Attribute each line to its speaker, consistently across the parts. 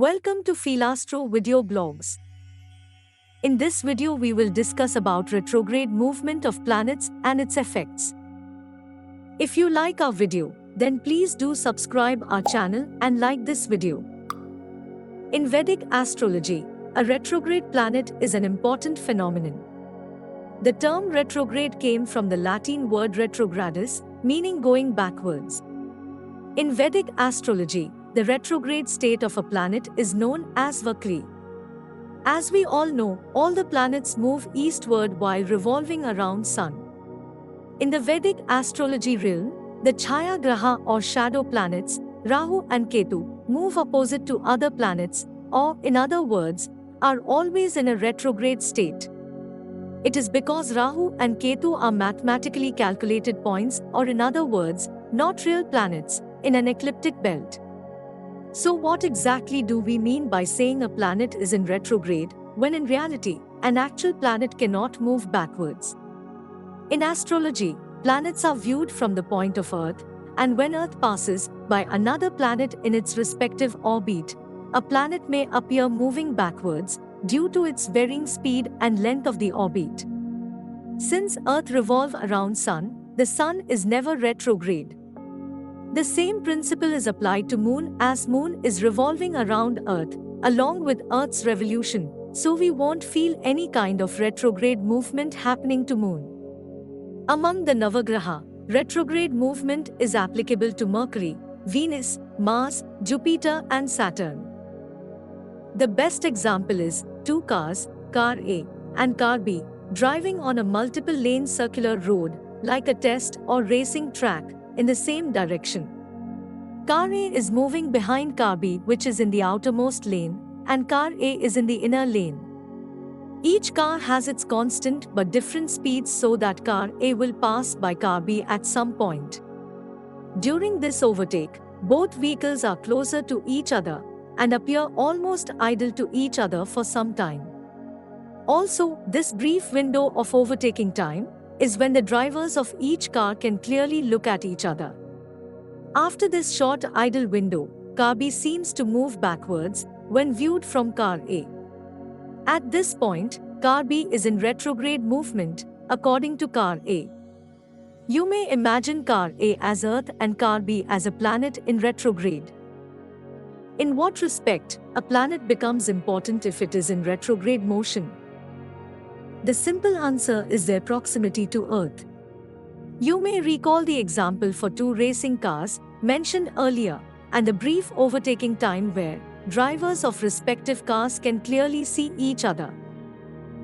Speaker 1: Welcome to Philastro Video Blogs. In this video we will discuss about retrograde movement of planets and its effects. If you like our video, then please do subscribe our channel and like this video. In Vedic astrology, a retrograde planet is an important phenomenon. The term retrograde came from the Latin word retrogradus, meaning going backwards. In Vedic astrology, the retrograde state of a planet is known as Vakri. As we all know, all the planets move eastward while revolving around Sun. In the Vedic astrology realm, the Chaya Graha or shadow planets, Rahu and Ketu, move opposite to other planets, or in other words, are always in a retrograde state. It is because Rahu and Ketu are mathematically calculated points, or in other words, not real planets, in an ecliptic belt. So what exactly do we mean by saying a planet is in retrograde, when in reality, an actual planet cannot move backwards? In astrology, planets are viewed from the point of Earth, and when Earth passes by another planet in its respective orbit, a planet may appear moving backwards due to its varying speed and length of the orbit. Since Earth revolves around Sun, the Sun is never retrograde. The same principle is applied to Moon, as Moon is revolving around Earth, along with Earth's revolution, so we won't feel any kind of retrograde movement happening to Moon. Among the Navagraha, retrograde movement is applicable to Mercury, Venus, Mars, Jupiter and Saturn. The best example is two cars, car A and car B, driving on a multiple-lane circular road, like a test or racing track, in the same direction. Car A is moving behind car B, which is in the outermost lane, and car A is in the inner lane. Each car has its constant but different speeds, so that car A will pass by car B at some point. During this overtake, both vehicles are closer to each other and appear almost idle to each other for some time. Also, this brief window of overtaking time is when the drivers of each car can clearly look at each other. After this short idle window, car B seems to move backwards when viewed from car A. At this point, car B is in retrograde movement, according to car A. You may imagine car A as Earth and car B as a planet in retrograde. In what respect a planet becomes important if it is in retrograde motion? The simple answer is their proximity to Earth. You may recall the example for two racing cars mentioned earlier, and the brief overtaking time where drivers of respective cars can clearly see each other.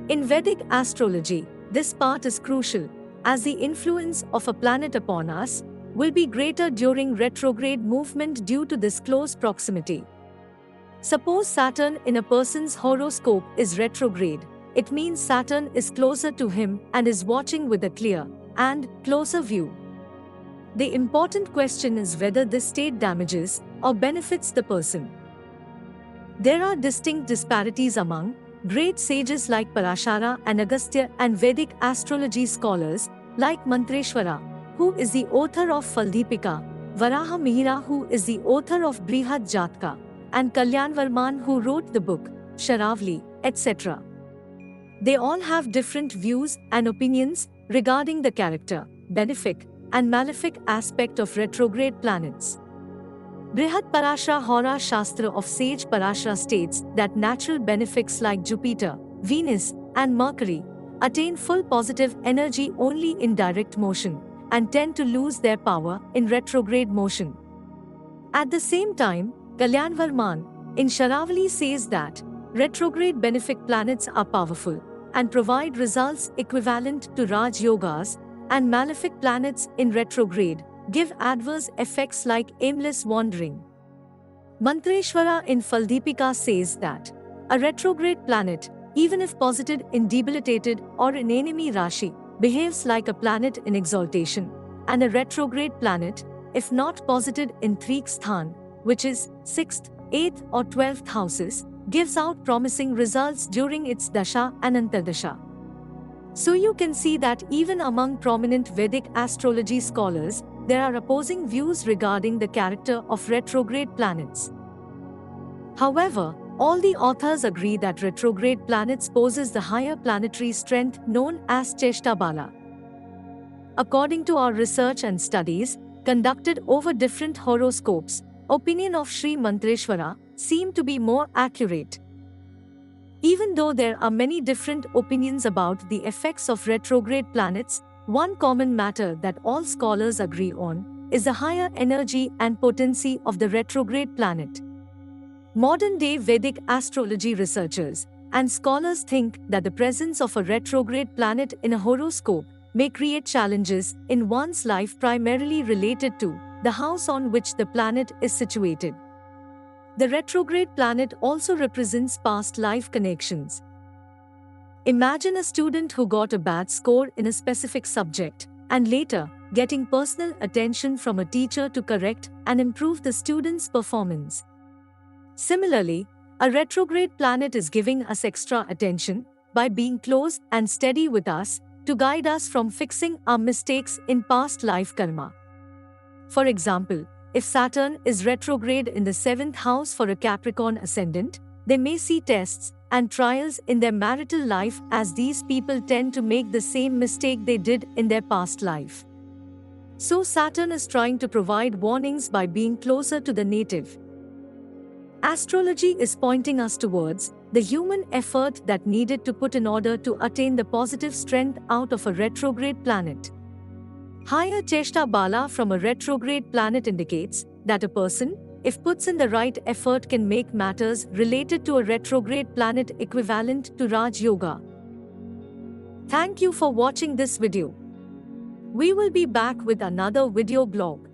Speaker 1: In Vedic astrology, this part is crucial, as the influence of a planet upon us will be greater during retrograde movement due to this close proximity. Suppose Saturn in a person's horoscope is retrograde. It means Saturn is closer to him and is watching with a clear and closer view. The important question is whether this state damages or benefits the person. There are distinct disparities among great sages like Parashara and Agastya, and Vedic astrology scholars like Mantreshwara, who is the author of Faldipika, Varaha Mihira, who is the author of Brihad Jatka, and Kalyanvarman, who wrote the book Sharavli, etc. They all have different views and opinions regarding the character, benefic, and malefic aspect of retrograde planets. Brihad Parashara Hora Shastra of sage Parashara states that natural benefics like Jupiter, Venus, and Mercury attain full positive energy only in direct motion and tend to lose their power in retrograde motion. At the same time, Kalyanvarman in Sharavli says that retrograde benefic planets are powerful and provide results equivalent to Raj Yogas, and malefic planets in retrograde give adverse effects like aimless wandering. Mantreshwara in Faldipika says that a retrograde planet, even if posited in debilitated or in enemy Rashi, behaves like a planet in exaltation, and a retrograde planet, if not posited in Trikshthan, which is 6th, 8th or 12th houses, gives out promising results during its dasha and antardasha. So you can see that even among prominent Vedic astrology scholars, there are opposing views regarding the character of retrograde planets. However, all the authors agree that retrograde planets possess the higher planetary strength known as Cheshta Bala. According to our research and studies, conducted over different horoscopes, opinion of Sri Mantreshwara seem to be more accurate. Even though there are many different opinions about the effects of retrograde planets, one common matter that all scholars agree on is the higher energy and potency of the retrograde planet. Modern-day Vedic astrology researchers and scholars think that the presence of a retrograde planet in a horoscope may create challenges in one's life primarily related to the house on which the planet is situated. The retrograde planet also represents past life connections. Imagine a student who got a bad score in a specific subject and later getting personal attention from a teacher to correct and improve the student's performance. Similarly, a retrograde planet is giving us extra attention by being close and steady with us to guide us from fixing our mistakes in past life karma. For example, if Saturn is retrograde in the 7th house for a Capricorn ascendant, they may see tests and trials in their marital life as these people tend to make the same mistake they did in their past life. So Saturn is trying to provide warnings by being closer to the native. Astrology is pointing us towards the human effort that needed to put in order to attain the positive strength out of a retrograde planet. Higher Cheshta Bala from a retrograde planet indicates that a person, if puts in the right effort, can make matters related to a retrograde planet equivalent to Raj Yoga. Thank you for watching this video. We will be back with another video blog.